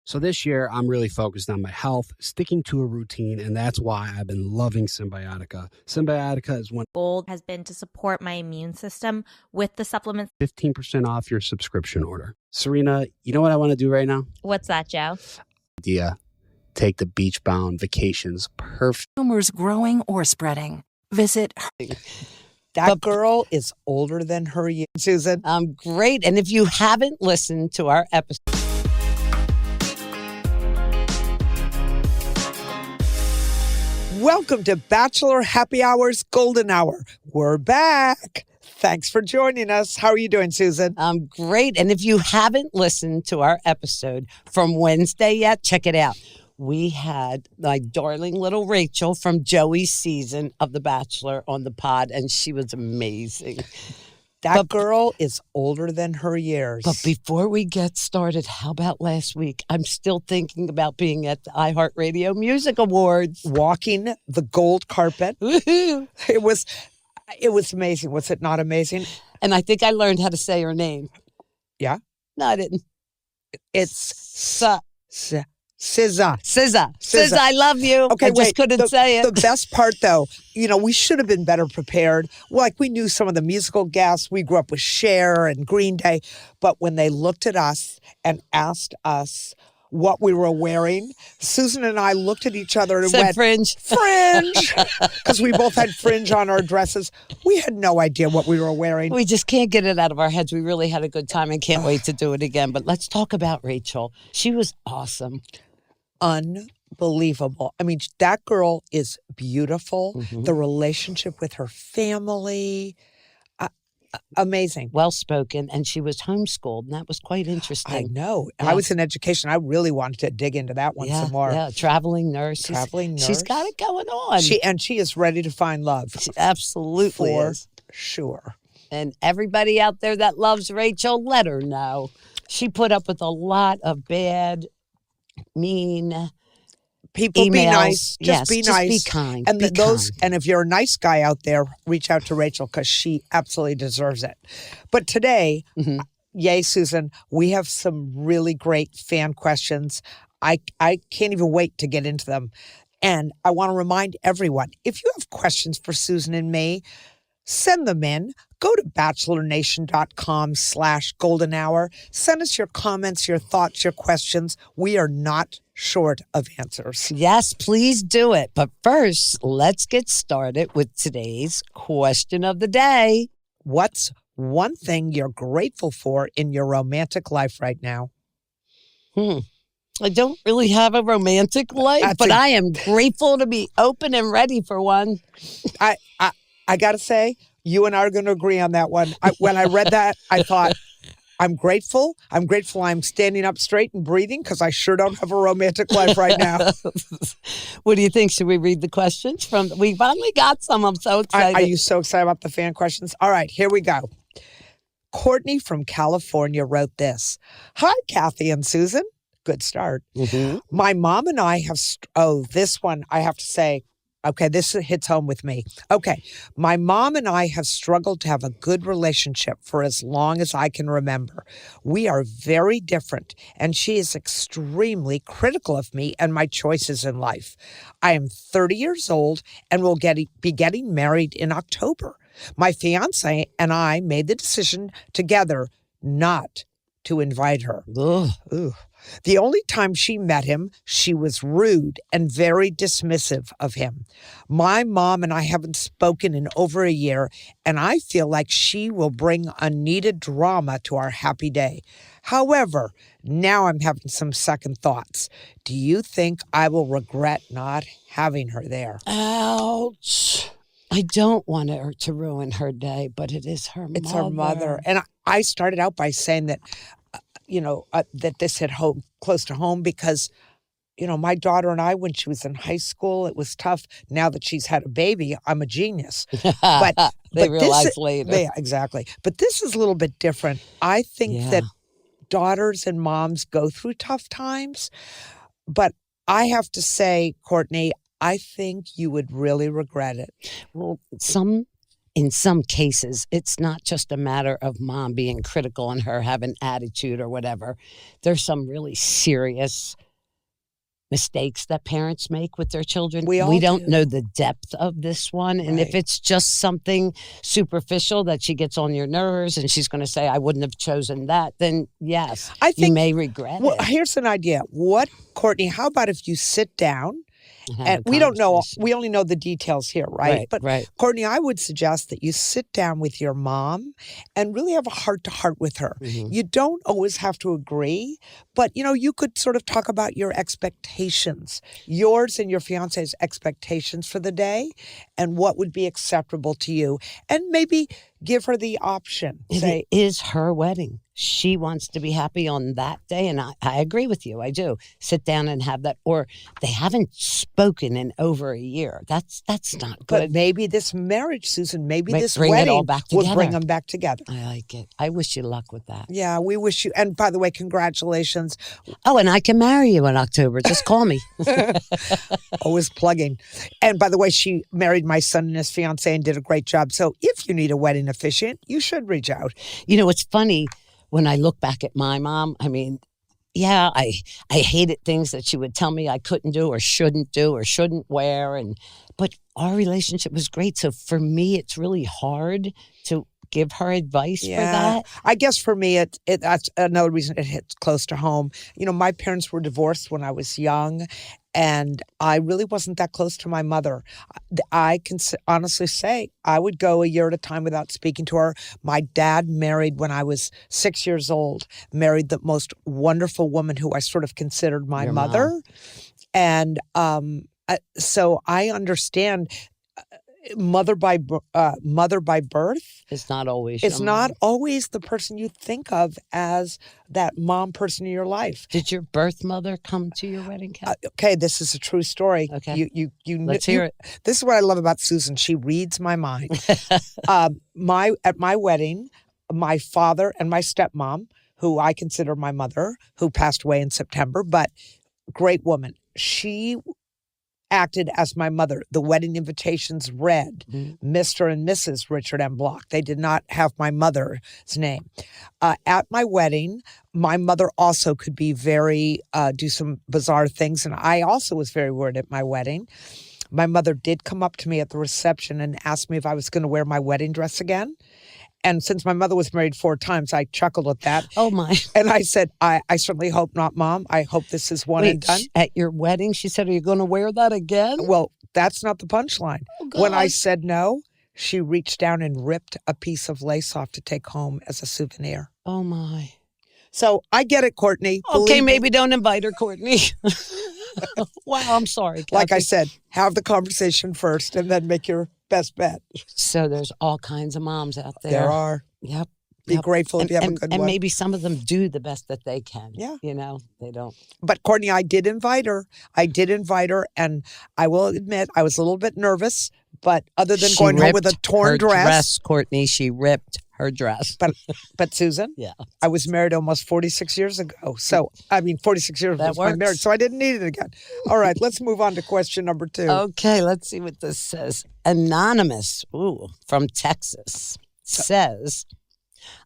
So this year, I'm really focused on my health, sticking to a routine, and that's why I've been loving Symbiotica. Symbiotica is one goal has been to support my immune system with the supplements. 15% off your subscription order. Serena, you know what I want to do right now? What's that, Joe? Idea. Take the beach-bound vacations. Perfect. Rumors growing or spreading. Visit. That girl is older than her years. Susan. Great. And if you haven't listened to our episode, Welcome to Bachelor Happy Hour's Golden Hour. We're back. Thanks for joining us. How are you doing, Susan? I'm great. And if you haven't listened to our episode from Wednesday yet, check it out. We had my darling little Rachel from Joey's season of The Bachelor on the pod, and she was amazing. That girl is older than her years. But before we get started, how about last week? I'm still thinking about being at the iHeartRadio Music Awards. Walking the gold carpet. Woohoo! It was amazing. Was it not amazing? And I think I learned how to say her name. Yeah? No, I didn't. It's SZA. SZA, I love you. Okay, I just couldn't say it. The best part, though, we should have been better prepared. Like, we knew some of the musical guests. We grew up with Cher and Green Day. But when they looked at us and asked us what we were wearing, Susan and I looked at each other and went, fringe. Fringe! Because we both had fringe on our dresses. We had no idea what we were wearing. We just can't get it out of our heads. We really had a good time and can't wait to do it again. But let's talk about Rachel. She was awesome. Unbelievable. I mean, that girl is beautiful. Mm-hmm. The relationship with her family, amazing. Well-spoken, and she was homeschooled, and that was quite interesting. I know. Yeah. I was in education. I really wanted to dig into that one some more. Yeah, traveling nurse. She's got it going on. She is ready to find love. She absolutely for is. Sure. And everybody out there that loves Rachel, let her know. She put up with a lot of bad, mean people. Emails. Be nice. Just be nice. Be kind. And be kind. And if you're a nice guy out there, reach out to Rachel because she absolutely deserves it. But today, yay, Susan, we have some really great fan questions. I can't even wait to get into them. And I want to remind everyone, if you have questions for Susan and me, send them in. Go to bachelornation.com/golden hour. Send us your comments, your thoughts, your questions. We are not short of answers. Yes, please do it. But first, let's get started with today's question of the day. What's one thing you're grateful for in your romantic life right now? I don't really have a romantic life, but I am grateful to be open and ready for one. I got to say, you and I are going to agree on that one. When I read that, I thought, I'm grateful. I'm grateful I'm standing up straight and breathing because I sure don't have a romantic life right now. What do you think? Should we read the questions? We finally got some. I'm so excited. Are you so excited about the fan questions? All right, here we go. Courtney from California wrote this. Hi, Kathy and Susan. Good start. Mm-hmm. My mom and I have... this one, I have to say... Okay, this hits home with me. Okay, my mom and I have struggled to have a good relationship for as long as I can remember. We are very different, and she is extremely critical of me and my choices in life. I am 30 years old and will be getting married in October. My fiance and I made the decision together not to invite her. Ugh. Ooh. The only time she met him, she was rude and very dismissive of him. My mom and I haven't spoken in over a year, and I feel like she will bring unneeded drama to our happy day. However, now I'm having some second thoughts. Do you think I will regret not having her there? Ouch. I don't want her to ruin her day, but it is her mother. It's her mother. And I started out by saying that, that this hit close to home because, my daughter and I, when she was in high school, it was tough. Now that she's had a baby, I'm a genius. But they realize later. Yeah, exactly. But this is a little bit different. I think that daughters and moms go through tough times. But I have to say, Courtney, I think you would really regret it. Well, some in some cases, it's not just a matter of mom being critical and her having attitude or whatever. There's some really serious mistakes that parents make with their children. We all don't do. know the depth of this one. And if Right. it's just something superficial that she gets on your nerves and she's going to say, I wouldn't have chosen that, then yes, I you think, may regret well, it. here's an idea. Courtney, how about if you sit down, Have and a we don't know, conversation. we only know the details here, right? But right. Courtney, I would suggest that you sit down with your mom and really have a heart-to-heart with her. Mhm. You don't always have to agree, but, you could sort of talk about your expectations, yours and your fiance's expectations for the day, and what would be acceptable to you. And maybe give her the option. Say, It is her wedding. She wants to be happy on that day. And I agree with you. I do. Sit down and have that. Or they haven't spoken in over a year. That's not but good. maybe this marriage, Susan, maybe Might this bring it all wedding back will bring together. them back together. I like it. I wish you luck with that. Yeah, we wish you. And by the way, congratulations. Oh, and I can marry you in October. Just call me. Always plugging. And by the way, she married my son and his fiance and did a great job. So if you need a wedding officiant, you should reach out. It's funny when I look back at my mom. I mean, yeah, I hated things that she would tell me I couldn't do or shouldn't wear, but our relationship was great. So for me, it's really hard to give her advice for that. I guess for me, that's another reason it hits close to home. My parents were divorced when I was young, and I really wasn't that close to my mother. I can honestly say I would go a year at a time without speaking to her. My dad married when I was 6 years old, married the most wonderful woman who I sort of considered my Your mother. mom. And so I understand mother by birth. It's not always. It's your not mom. always the person you think of as that mom person in your life. Did your birth mother come to your wedding, Kat? Okay, this is a true story. Okay. You Let's hear it. This is what I love about Susan. She reads my mind. At my wedding, my father and my stepmom, who I consider my mother, who passed away in September, but great woman. She acted as my mother. The wedding invitations read Mr. and Mrs. Richard M. Block. They did not have my mother's name. At my wedding, my mother also could be do some bizarre things. And I also was very worried at my wedding. My mother did come up to me at the reception and ask me if I was going to wear my wedding dress again. And since my mother was married 4 times, I chuckled at that. Oh, my. And I said, I certainly hope not, Mom. I hope this is one and done. At your wedding, she said, are you going to wear that again? Well, that's not the punchline. Oh, When I God. said no, she reached down and ripped a piece of lace off to take home as a souvenir. Oh, my. So I get it, Courtney. Okay, Believe me. maybe don't invite her, Courtney. Wow, I'm sorry, Like I Kathy. said, have the conversation first and then make your best bet. So there's all kinds of moms out there. There are. Yep. Be grateful if you have a good and one. maybe some of them do the best that they can. Yeah. They don't. But Courtney, I did invite her. And I will admit I was a little bit nervous. But other than She going home with a ripped torn her dress, Courtney, she ripped her dress. but Susan, Yeah. I was married almost 46 years ago. So, 46 years That was my works. marriage. So I didn't need it again. All right, let's move on to question number 2. Okay, let's see what this says. Anonymous, from Texas, says,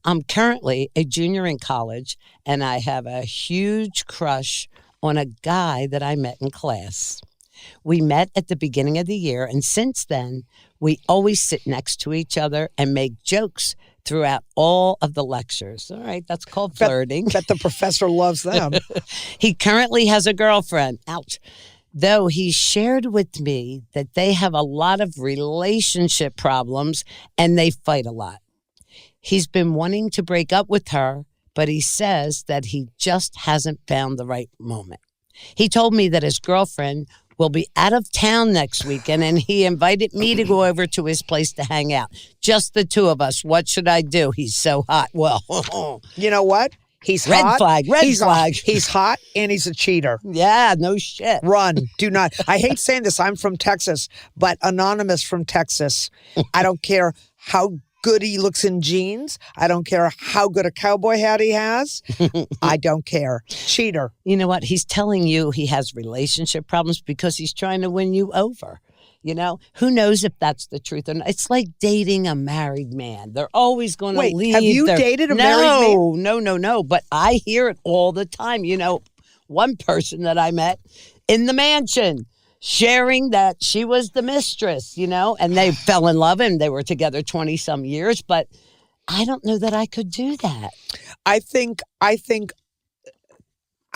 I'm currently a junior in college, and I have a huge crush on a guy that I met in class. We met at the beginning of the year, and since then, we always sit next to each other and make jokes throughout all of the lectures. All right, that's called flirting. Bet the professor loves them. He currently has a girlfriend. Ouch. Though he shared with me that they have a lot of relationship problems and they fight a lot. He's been wanting to break up with her, but he says that he just hasn't found the right moment. He told me that his girlfriend will be out of town next weekend, and he invited me to go over to his place to hang out. Just the two of us. What should I do? He's so hot. Well, You know what? He's Red hot. flag, red flag. He's hot and he's a cheater. yeah, no shit. Run. Do not. I hate saying this. I'm from Texas, but anonymous from Texas. I don't care how good he looks in jeans. I don't care how good a cowboy hat he has. I don't care. Cheater. You know what? He's telling you he has relationship problems because he's trying to win you over. You know, who knows if that's the truth or not? It's like dating a married man. They're always going to Wait, leave. have you dated a married man? No. But I hear it all the time. You know, one person that I met in the mansion sharing that she was the mistress, you know, and they fell in love and they were together 20 some years. But I don't know that I could do that. I think I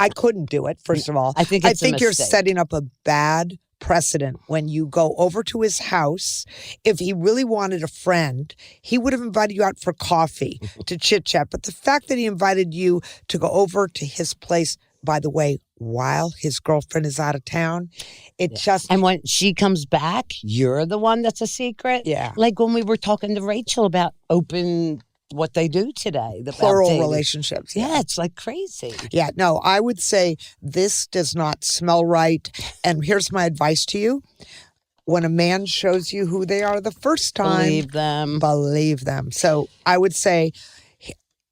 couldn't do it, first of all. I think you're setting up a bad precedent when you go over to his house. If he really wanted a friend, he would have invited you out for coffee to chit chat. But the fact that he invited you to go over to his place, by the way, while his girlfriend is out of town, And when she comes back, you're the one that's a secret. Yeah. Like when we were talking to Rachel about what they do today. The plural relationships. Yeah, it's like crazy. Yeah, no, I would say this does not smell right. And here's my advice to you. When a man shows you who they are the first time, believe them. So I would say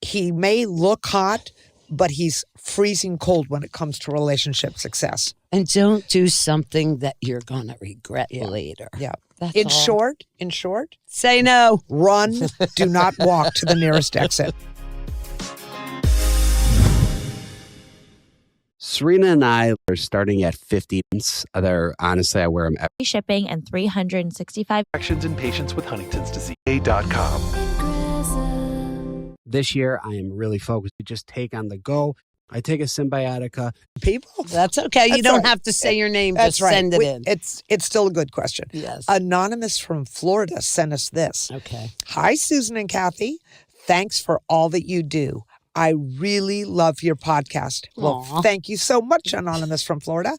he may look hot, but he's freezing cold when it comes to relationship success. And don't do something that you're going to regret later. Yeah. That's in all. short, say no. Run, do not walk to the nearest exit. Serena and I are starting at 50. Honestly, I wear them every Shipping and 365 Actions in patients with Huntington's disease. A.com. This year, I am really focused to just take on the go. I take a Symbiotica. People? That's okay. You don't have to say your name. That's just send it in. It's still a good question. Yes. Anonymous from Florida sent us this. Okay. Hi, Susan and Kathy. Thanks for all that you do. I really love your podcast. Well, thank you so much, Anonymous from Florida.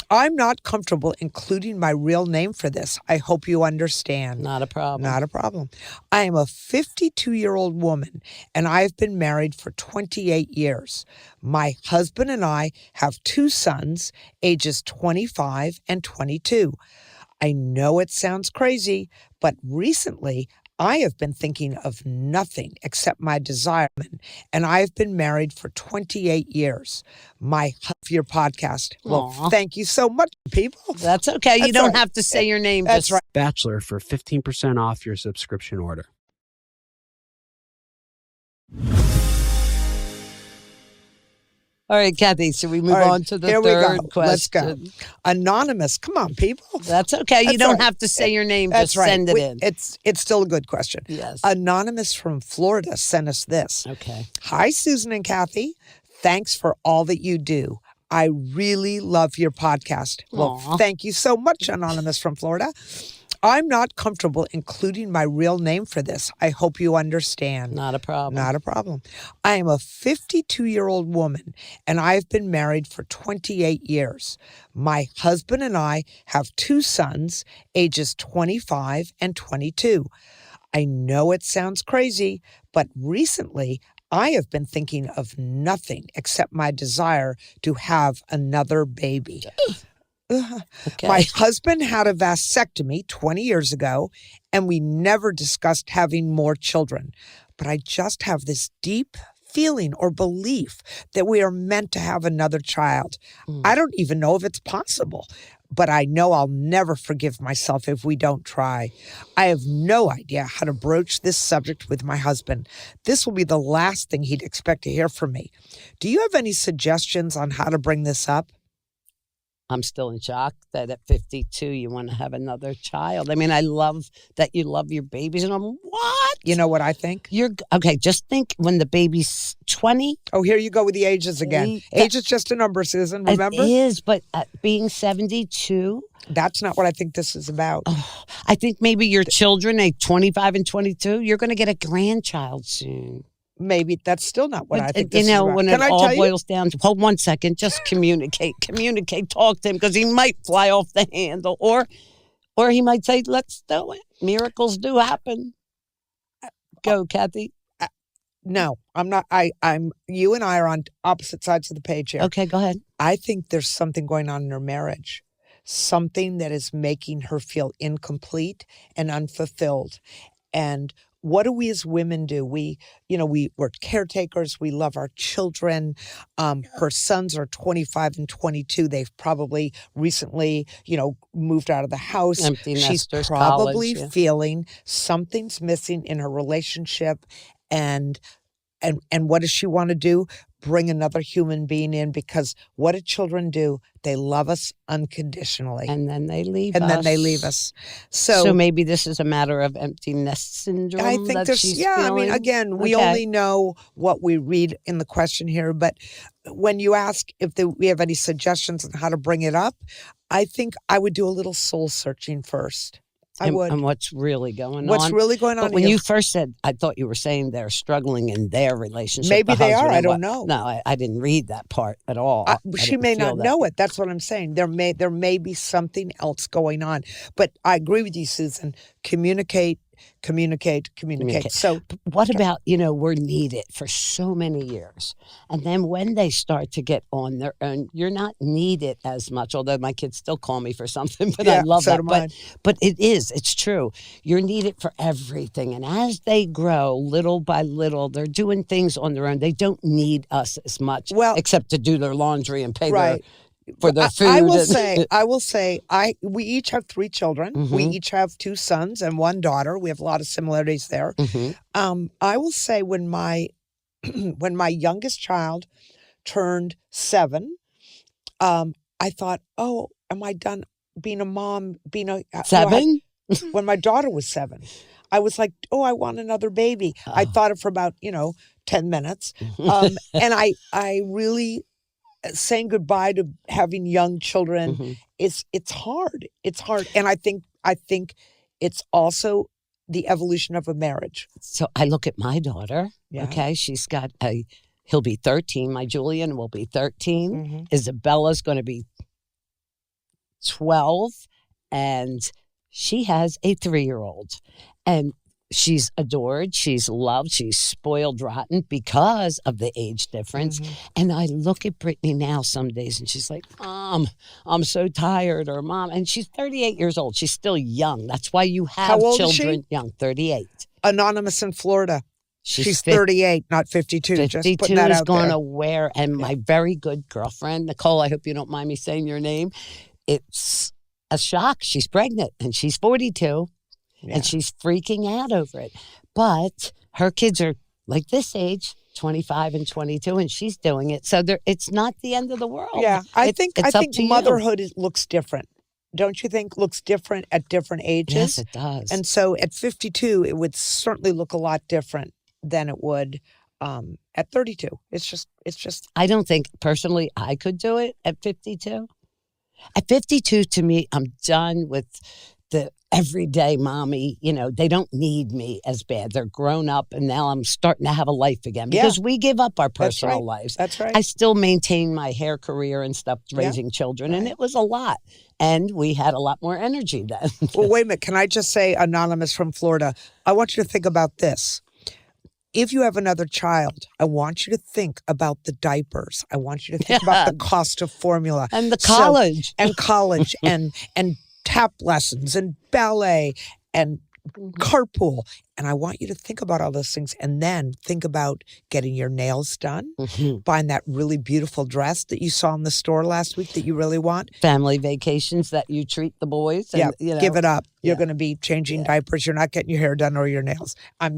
I'm not comfortable including my real name for this. I hope you understand. Not a problem. Not a problem. I am a 52-year-old woman, and I've been married for 28 years. My husband and I have 2 sons, ages 25 and 22. I know it sounds crazy, but recently I have been thinking of nothing except my desire, and I've been married for 28 years. Your podcast. Well, thank you so much, people. That's okay. You don't have to say your name. That's right. Bachelor for 15% off your subscription order. All right, Kathy, so we move on to the third question. Let's go. Anonymous. Come on, people. That's okay. You don't have to say your name. That's just send it in. It's still a good question. Yes. Anonymous from Florida sent us this. Okay. Hi, Susan and Kathy. Thanks for all that you do. I really love your podcast. Well, thank you so much, Anonymous from Florida. I'm not comfortable including my real name for this. I hope you understand. Not a problem. Not a problem. I am a 52-year-old woman, and I've been married for 28 years. My husband and I have 2 sons, ages 25 and 22. I know it sounds crazy, but recently I have been thinking of nothing except my desire to have another baby. Okay. My husband had a vasectomy 20 years ago, and we never discussed having more children. But I just have this deep feeling or belief that we are meant to have another child. I don't even know if it's possible, but I know I'll never forgive myself if we don't try. I have no idea how to broach this subject with my husband. This will be the last thing he'd expect to hear from me. Do you have any suggestions on how to bring this up? I'm still in shock that at 52 you want to have another child. I mean, I love that you love your babies, and I'm what? You know what I think? Okay. Just think when the baby's 20. Oh, here you go with the ages again. Age is just a number, Susan. Remember? It is, but being 72. That's not what I think this is about. Oh, I think maybe your children, 25 and 22, you're going to get a grandchild soon. Maybe that's still not what I think this is about. When it all boils down to, hold 1 second, just communicate, talk to him, because he might fly off the handle, or he might say, let's do it. Miracles do happen. Go, Kathy. No, I'm not. You and I are on opposite sides of the page here. Okay, go ahead. I think there's something going on in her marriage, something that is making her feel incomplete and unfulfilled. And what do we as women do? We're caretakers. We love our children. Her sons are 25 and 22. They've probably recently, moved out of the house. Empty She's nesters, probably college, yeah. feeling something's missing in her relationship. And what does she want to do? Bring another human being in, because what do children do? They love us unconditionally. And then they leave us. And then they leave us. So maybe this is a matter of empty nest syndrome. I think that she's feeling? I mean, again, we only know what we read in the question here, but when you ask if we have any suggestions on how to bring it up, I think I would do a little soul searching first. I would. And what's really going on? What's really going on? But when you first said, I thought you were saying they're struggling in their relationship. Maybe they are. I don't know. No, I didn't read that part at all. She may not know it. That's what I'm saying. There may be something else going on. But I agree with you, Susan. Communicate. So what about, we're needed for so many years. And then when they start to get on their own, you're not needed as much, although my kids still call me for something, but I love that. But it's true. You're needed for everything. And as they grow, little by little, they're doing things on their own. They don't need us as much, except to do their laundry and pay for their food. I will say, we each have 3 children. Mm-hmm. We each have 2 sons and 1 daughter. We have a lot of similarities there. Mm-hmm. I will say when my youngest child turned 7, I thought, oh, am I done being a mom? 7? When my daughter was 7, I was like, oh, I want another baby. Oh. I thought it for about 10 minutes, and I really. Saying goodbye to having young children it's hard. It's hard, and I think it's also the evolution of a marriage. So I look at my daughter. Yeah. Okay, she's got he'll be 13. My Julian will be 13. Mm-hmm. Isabella's going to be 12, and she has a 3-year-old, and she's adored, she's loved, she's spoiled rotten because of the age difference. Mm-hmm. And I look at Brittany now some days and she's like, Mom, I'm so tired, or Mom. And she's 38 years old. She's still young. That's why you have children is she? Young, 38. Anonymous in Florida. She's 38, not 52. 52 just putting that is out going there. to wear. And my very good girlfriend, Nicole, I hope you don't mind me saying your name. It's a shock. She's pregnant and she's 42. Yeah. And she's freaking out over it. But her kids are like this age, 25 and 22, and she's doing it. So it's not the end of the world. Yeah, I think motherhood looks different. Don't you think looks different at different ages? Yes, it does. And so at 52, it would certainly look a lot different than it would at 32. It's just. I don't think personally I could do it at 52. At 52, to me, I'm done with the everyday mommy. They don't need me as bad. They're grown up, and now I'm starting to have a life again because we give up our personal lives. That's right. I still maintain my hair career and stuff, raising children, and it was a lot. And we had a lot more energy then. Well, wait a minute. Can I just say, Anonymous from Florida, I want you to think about this. If you have another child, I want you to think about the diapers. I want you to think about the cost of formula. And the college. and tap lessons and ballet and carpool. And I want you to think about all those things, and then think about getting your nails done, buying that really beautiful dress that you saw in the store last week that you really want. Family vacations that you treat the boys. And, give it up. You're going to be changing diapers. You're not getting your hair done or your nails. I'm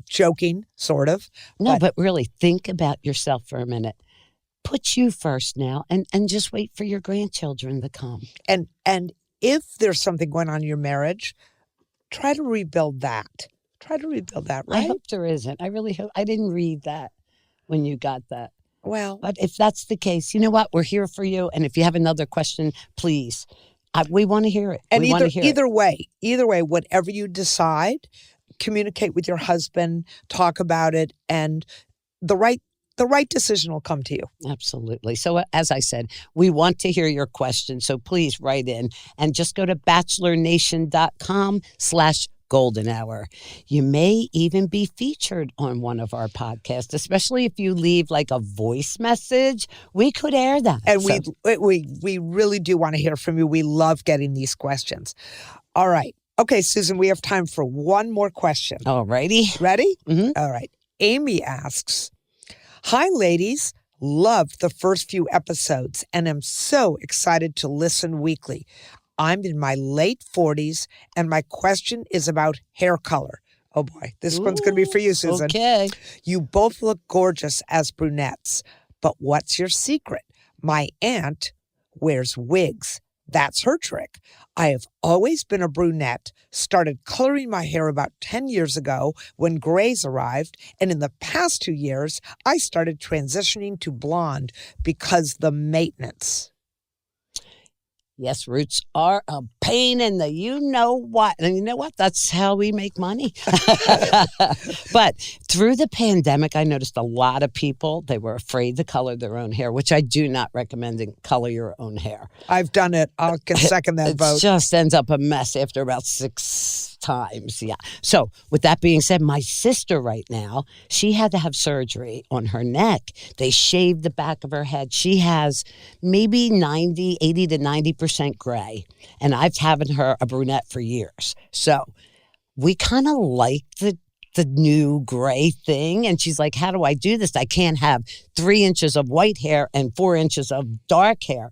joking, sort of. No, but really think about yourself for a minute. Put you first now, and just wait for your grandchildren to come. And if there's something going on in your marriage, try to rebuild that. Right? I hope there isn't. I really hope. I didn't read that when you got that. Well. But if that's the case, you know what? We're here for you. And if you have another question, please. We want to hear it. And either way, whatever you decide, communicate with your husband, talk about it, and the right decision will come to you. Absolutely. So as I said, we want to hear your questions. So please write in and just go to bachelornation.com/golden hour. You may even be featured on one of our podcasts, especially if you leave like a voice message. We could air that. And we really do want to hear from you. We love getting these questions. All right. Okay, Susan, we have time for one more question. All righty. Ready? Mm-hmm. All right. Amy asks, hi, ladies. Loved the first few episodes and am so excited to listen weekly. I'm in my late 40s and my question is about hair color. Oh boy, this one's going to be for you, Susan. Okay. You both look gorgeous as brunettes, but what's your secret? My aunt wears wigs. That's her trick. I have always been a brunette, started coloring my hair about 10 years ago when grays arrived, and in the past 2 years, I started transitioning to blonde because the maintenance. Yes, roots are a pain in the you-know-what. And you know what? That's how we make money. But through the pandemic, I noticed a lot of people, they were afraid to color their own hair, which I do not recommend to color your own hair. I've done it. I can second that vote. It just ends up a mess after about 6 times. Yeah. So with that being said, my sister right now, she had to have surgery on her neck. They shaved the back of her head. She has maybe 80 to 90% gray. And I've having her a brunette for years. So we kind of like the new gray thing. And she's like, how do I do this? I can't have 3 inches of white hair and 4 inches of dark hair.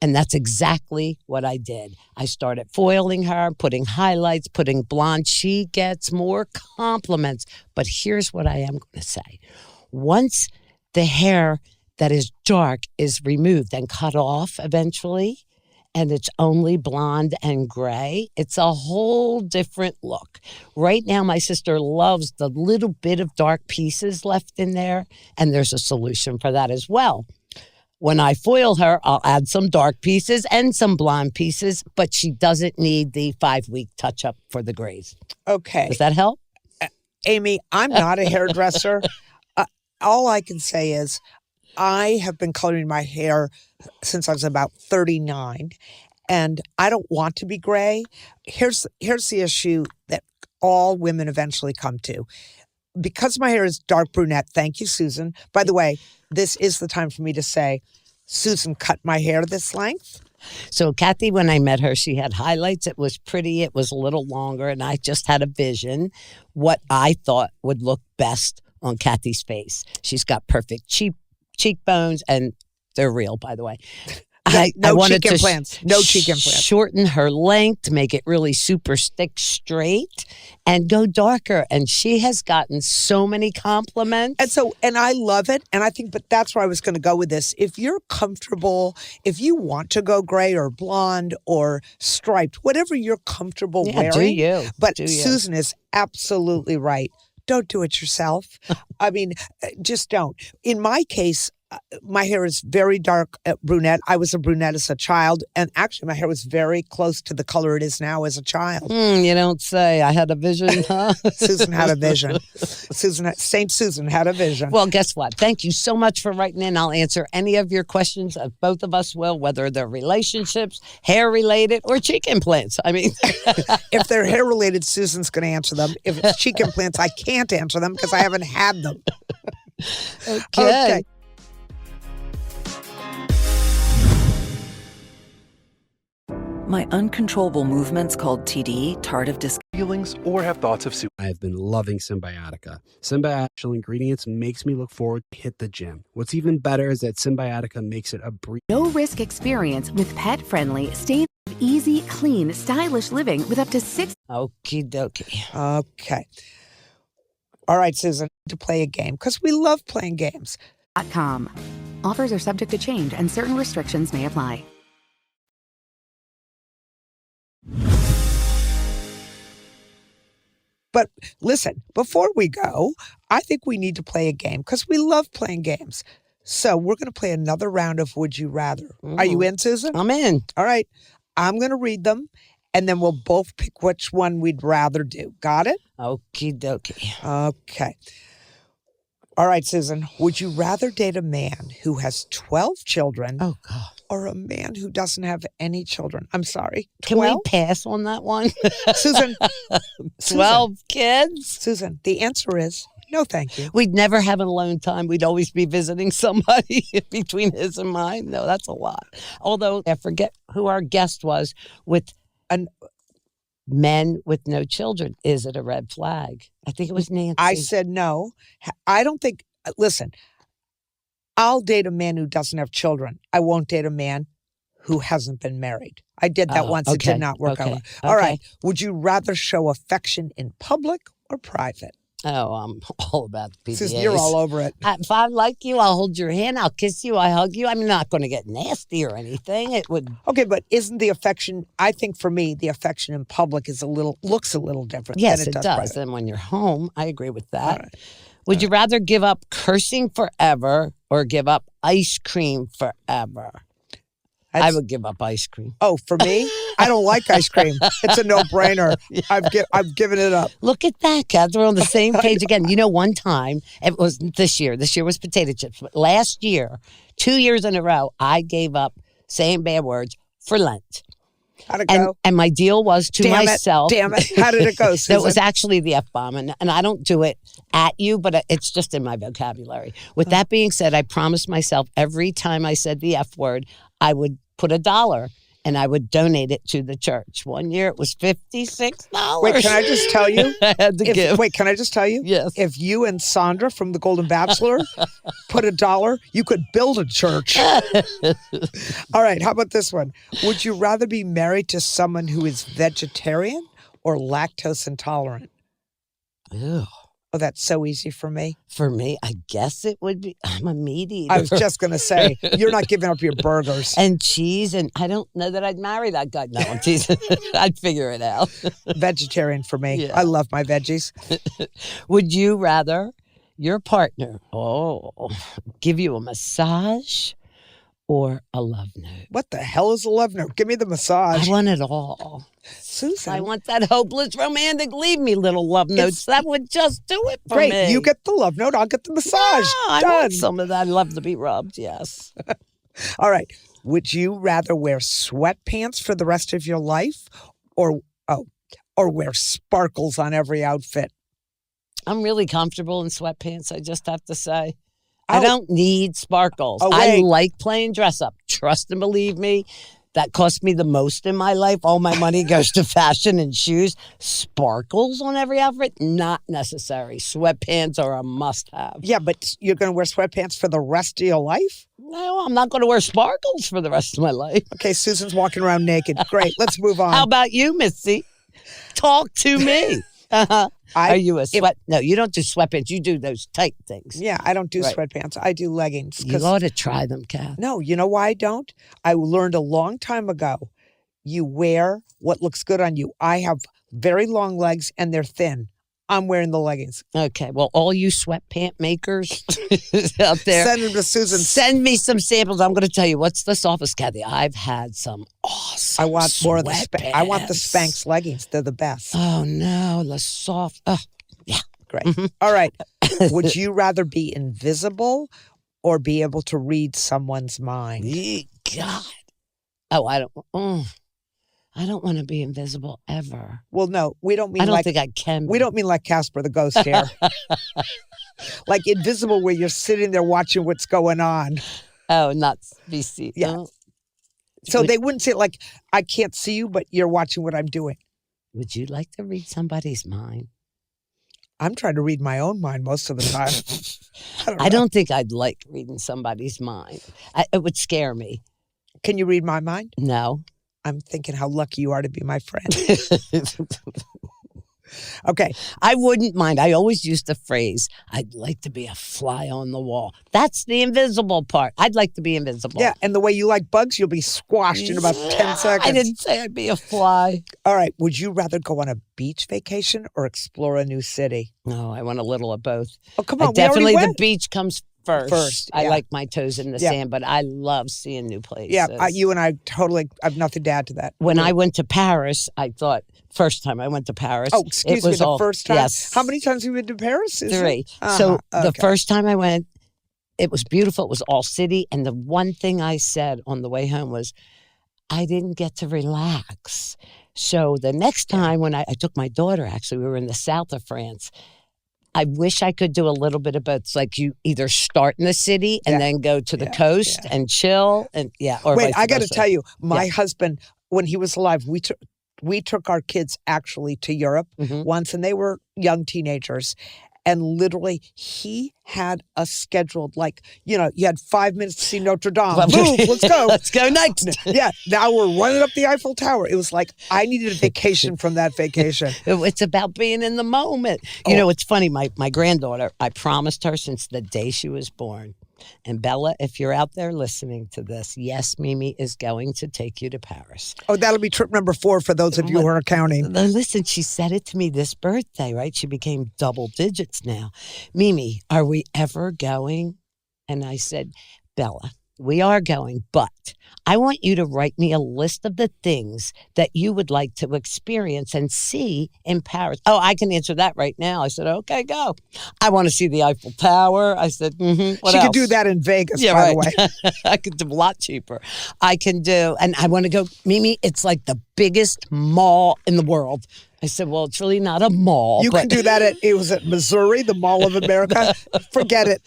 And that's exactly what I did. I started foiling her, putting highlights, putting blonde. She gets more compliments. But here's what I am going to say. Once the hair that is dark is removed and cut off eventually, and it's only blonde and gray, it's a whole different look. Right now, my sister loves the little bit of dark pieces left in there, and there's a solution for that as well. When I foil her, I'll add some dark pieces and some blonde pieces, but she doesn't need the 5-week touch-up for the grays. Okay. Does that help? Amy, I'm not a hairdresser. All I can say is I have been coloring my hair since I was about 39, and I don't want to be gray. Here's the issue that all women eventually come to. Because my hair is dark brunette, thank you, Susan. By the way, this is the time for me to say, Susan cut my hair this length. So Kathy, when I met her, she had highlights. It was pretty. It was a little longer, and I just had a vision what I thought would look best on Kathy's face. She's got perfect cheekbones, and they're real, by the way. I wanted cheek implants. No cheek implants. Shorten her length, make it really super thick, straight, and go darker. And she has gotten so many compliments. And I love it. And I think, but that's where I was going to go with this. If you're comfortable, if you want to go gray or blonde or striped, whatever you're comfortable wearing. Do you? But Susan is absolutely right. Don't do it yourself. I mean, just don't. In my case, my hair is very dark brunette. I was a brunette as a child, and actually my hair was very close to the color it is now as a child. You don't say. I had a vision, huh? Susan had a vision. Saint Susan had a vision. Well, guess what? Thank you so much for writing in. I'll answer any of your questions. Both of us will, whether they're relationships, hair-related, or cheek implants. I mean, if they're hair-related, Susan's going to answer them. If it's cheek implants, I can't answer them because I haven't had them. Okay. My uncontrollable movements called TD, tardive dyskinesia. Feelings or have thoughts of suicide. I have been loving Symbiotica. Symbiotic ingredients makes me look forward to hit the gym. What's even better is that Symbiotica makes it a breeze. No-risk experience with pet-friendly, easy, clean, stylish living with up to 6... Okie dokie. Okay. All right, Susan, to play a game, because we love playing games. .com. Offers are subject to change and certain restrictions may apply. But listen, before we go, I think we need to play a game because we love playing games. So we're going to play another round of Would You Rather. Are you in, Susan? I'm in. All right. I'm going to read them, and then we'll both pick which one we'd rather do. Got it? Okie dokie. Okay. All right, Susan. Would you rather date a man who has 12 children Oh, God. or a man who doesn't have any children? I'm sorry. Can 12? we pass on that one? Susan. 12 kids? Susan, the answer is no, thank you. We'd never have an alone time. We'd always be visiting somebody between his and mine. No, that's a lot. Although I forget who our guest was with men with no children. Is it a red flag? I think it was Nancy. I said no. I don't think, listen, I'll date a man who doesn't have children. I won't date a man who hasn't been married. I did that once. It did not work out. All right. Would you rather show affection in public or private? Oh, I'm all about the PDAs. You're all over it. If I like you, I'll hold your hand, I'll kiss you, I'll hug you. I'm not going to get nasty or anything. It would. Okay, but isn't the affection? I think for me, the affection in public looks a little different. Yes, than it does. private. And when you're home, I agree with that. Right. Would you rather give up cursing forever or give up ice cream forever? I would give up ice cream. Oh, for me, I don't like ice cream. It's a no-brainer. I've given it up. Look at that, Kath. We're on the same page again. You know, one time, it was this year. This year was potato chips. But last year, 2 years in a row, I gave up saying bad words for Lent. How'd it go? And my deal was to myself. Damn it. How did it go, Susan? That was actually the F-bomb. And I don't do it at you, but it's just in my vocabulary. With that being said, I promised myself every time I said the F word, I would put $1 and I would donate it to the church. One year it was $56. Wait, can I just tell you? I had to give. Wait, can I just tell you? Yes. If you and Sandra from The Golden Bachelor put $1, you could build a church. All right, how about this one? Would you rather be married to someone who is vegetarian or lactose intolerant? Ew. Oh, that's so easy for me. For me, I guess it would be. I'm a meat eater. I was just going to say, you're not giving up your burgers. And cheese, and I don't know that I'd marry that guy. No, I'm teasing. I'd figure it out. Vegetarian for me. Yeah. I love my veggies. Would you rather your partner, give you a massage or a love note? What the hell is a love note? Give me the massage. I want it all. Susan. I want that hopeless romantic. Leave me little love notes. That would just do it for Great. me. You get the love note. I'll get the massage. Yeah, I Done. want some of that. I love to be rubbed, yes. All right. Would you rather wear sweatpants for the rest of your life or wear sparkles on every outfit? I'm really comfortable in sweatpants, I just have to say. I don't need sparkles. Oh, I wait. like playing dress up. Trust and believe me, that cost me the most in my life. All my money goes to fashion and shoes. Sparkles on every outfit, not necessary. Sweatpants are a must-have. Yeah, but you're going to wear sweatpants for the rest of your life? No, I'm not going to wear sparkles for the rest of my life. Okay, Susan's walking around naked. Great, let's move on. How about you, Missy? Talk to me. Are you a sweat? No, you don't do sweatpants. You do those tight things. Yeah, I don't do sweatpants. I do leggings. You ought to try them, Kath. No, you know why I don't? I learned a long time ago. You wear what looks good on you. I have very long legs and they're thin. I'm wearing the leggings. Okay, well, all you sweatpant makers out there, Send them to Susan. send me some samples. I'm going to tell you what's this office, Kathy. I've had some awesome. I want more of the sweatpants. I want the Spanx leggings. They're the best. Oh no, the soft. Oh, yeah, Great. All right. Would you rather be invisible or be able to read someone's mind? God. Oh, I don't want to be invisible ever. Well, no, we don't mean I don't like think I can. we don't mean like Casper the Ghost here. Like invisible, where you're sitting there watching what's going on. Oh, not be seen. Yeah. Oh. So they wouldn't say like, I can't see you, but you're watching what I'm doing. Would you like to read somebody's mind? I'm trying to read my own mind most of the time. I don't think I'd like reading somebody's mind. It would scare me. Can you read my mind? No. I'm thinking how lucky you are to be my friend. Okay. I wouldn't mind. I always use the phrase, I'd like to be a fly on the wall. That's the invisible part. I'd like to be invisible. Yeah, and the way you like bugs, you'll be squashed in about 10 seconds. I didn't say I'd be a fly. All right. Would you rather go on a beach vacation or explore a new city? No, I want a little of both. Oh, come on. Definitely we already the went. beach comes first. Yeah. I like my toes in the sand, but I love seeing new places. Yeah, you and I totally, I have nothing to add to that. When I went to Paris, I thought, first time I went to Paris. Oh, excuse me, the first time? Yes. How many times have you been to Paris? 3. So the first time I went, it was beautiful. It was all city. And the one thing I said on the way home was, I didn't get to relax. So the next time when I took my daughter, actually, we were in the south of France. I wish I could do a little bit of both. It's like you either start in the city and then go to the coast and chill. And or wait, I got to versa. tell you, my husband, when he was alive, we took we took our kids actually to Europe once, and they were young teenagers. And literally, he had us scheduled like, you had 5 minutes to see Notre Dame. Move, let's go. Let's go next. Yeah, now we're running up the Eiffel Tower. It was like I needed a vacation from that vacation. It's about being in the moment. You know, it's funny. My granddaughter, I promised her since the day she was born. And Bella, if you're out there listening to this, yes, Mimi is going to take you to Paris. Oh, that'll be trip number 4 for those of you who are counting. Listen, she said it to me this birthday, right? She became double digits now. Mimi, are we ever going? And I said, Bella, we are going, but I want you to write me a list of the things that you would like to experience and see in Paris. Oh, I can answer that right now. I said, okay, go. I want to see the Eiffel Tower. I said, what She else? could do that in Vegas, by the way. I could do a lot cheaper. I can do, and I want to go, Mimi, it's like the biggest mall in the world. I said, well, it's really not a mall. You can do that it was at Missouri, the Mall of America. Forget it.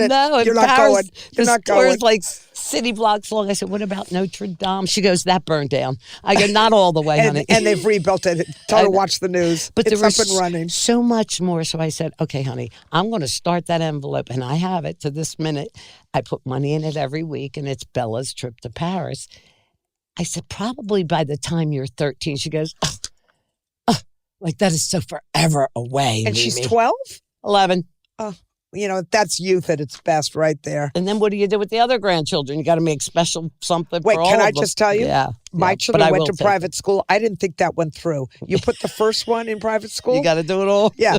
No, You're not going. You're not going. The store is like city blocks long. I said, what about Notre Dame? She goes, that burned down. I go, not all the way, honey. And they've rebuilt it. Tell her to watch the news. But it's there up and running. So much more. So I said, okay, honey, I'm going to start that envelope. And I have it to this minute. I put money in it every week, and it's Bella's trip to Paris. I said, probably by the time you're 13. She goes, like, that is so forever away. And Mimi. she's 12? 11. Oh, that's youth at its best right there. And then what do you do with the other grandchildren? You got to make special something Wait, for all can of I them. just tell you? Yeah. My yeah, children went to private school. I didn't think that went through. You put the first one in private school? You got to do it all? Yeah.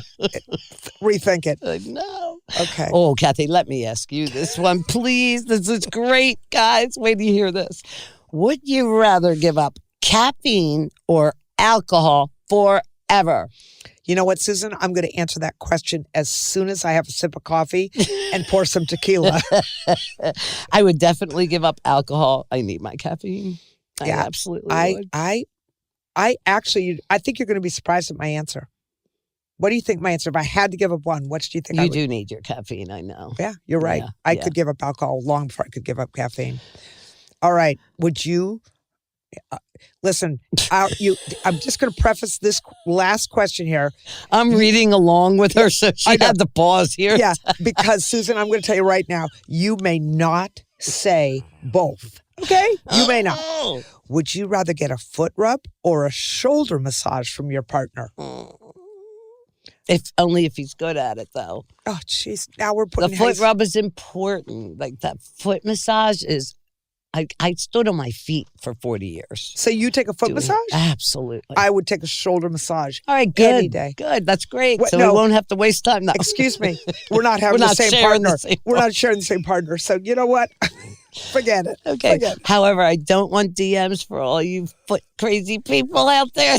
Rethink it. No. Okay. Oh, Kathy, let me ask you this one, please. This is great, guys. Wait till you hear this. Would you rather give up caffeine or alcohol forever? You know what, Susan? I'm going to answer that question as soon as I have a sip of coffee and pour some tequila. I would definitely give up alcohol. I need my caffeine. Yeah, I absolutely would. I think you're going to be surprised at my answer. What do you think my answer? If I had to give up one, what do you think I You would? do need your caffeine, I know. Yeah, you're right. Yeah, I could give up alcohol long before I could give up caffeine. All right. Would you... listen, I'm just going to preface this last question here. I'm reading along with her, so she had to pause here. Yeah, because, Susan, I'm going to tell you right now, you may not say both. Okay? You may not. Would you rather get a foot rub or a shoulder massage from your partner? Only if he's good at it, though. Oh, jeez. Now we're putting... The foot rub is important. Like, that foot massage is... I stood on my feet for 40 years. So you take a foot massage? Absolutely. I would take a shoulder massage. All right, good. Any day. Good. That's great. What, so no. we won't have to waste time now. Excuse me. We're not having the same partner. We're not sharing the same partner. So you know what? Forget it. Okay. Forget it. However, I don't want DMs for all you foot crazy people out there.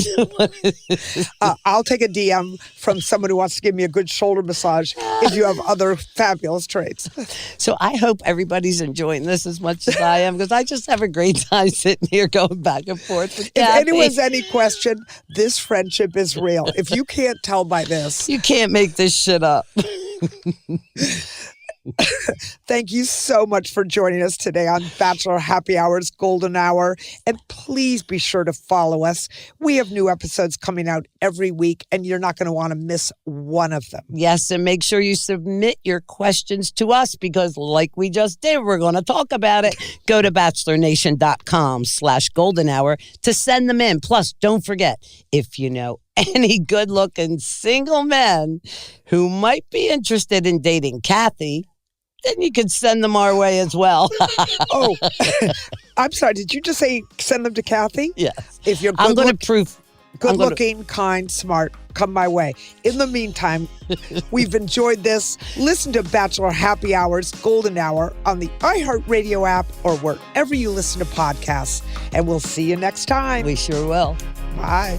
I'll take a DM from someone who wants to give me a good shoulder massage if you have other fabulous traits. So I hope everybody's enjoying this as much as I am, because I just have a great time sitting here going back and forth with Kathy. If anyone's any question, this friendship is real. If you can't tell by this. You can't make this shit up. Thank you so much for joining us today on Bachelor Happy Hour's Golden Hour. And please be sure to follow us. We have new episodes coming out every week, and you're not going to want to miss one of them. Yes, and make sure you submit your questions to us, because like we just did, we're going to talk about it. Go to bachelornation.com/golden hour to send them in. Plus, don't forget, if you know any good-looking single men who might be interested in dating Kathy, then you can send them our way as well. Oh, I'm sorry. Did you just say send them to Kathy? Yes. If you're I'm going to prove. Good-looking, kind, smart, come my way. In the meantime, we've enjoyed this. Listen to Bachelor Happy Hour's Golden Hour on the iHeartRadio app or wherever you listen to podcasts. And we'll see you next time. We sure will. Bye.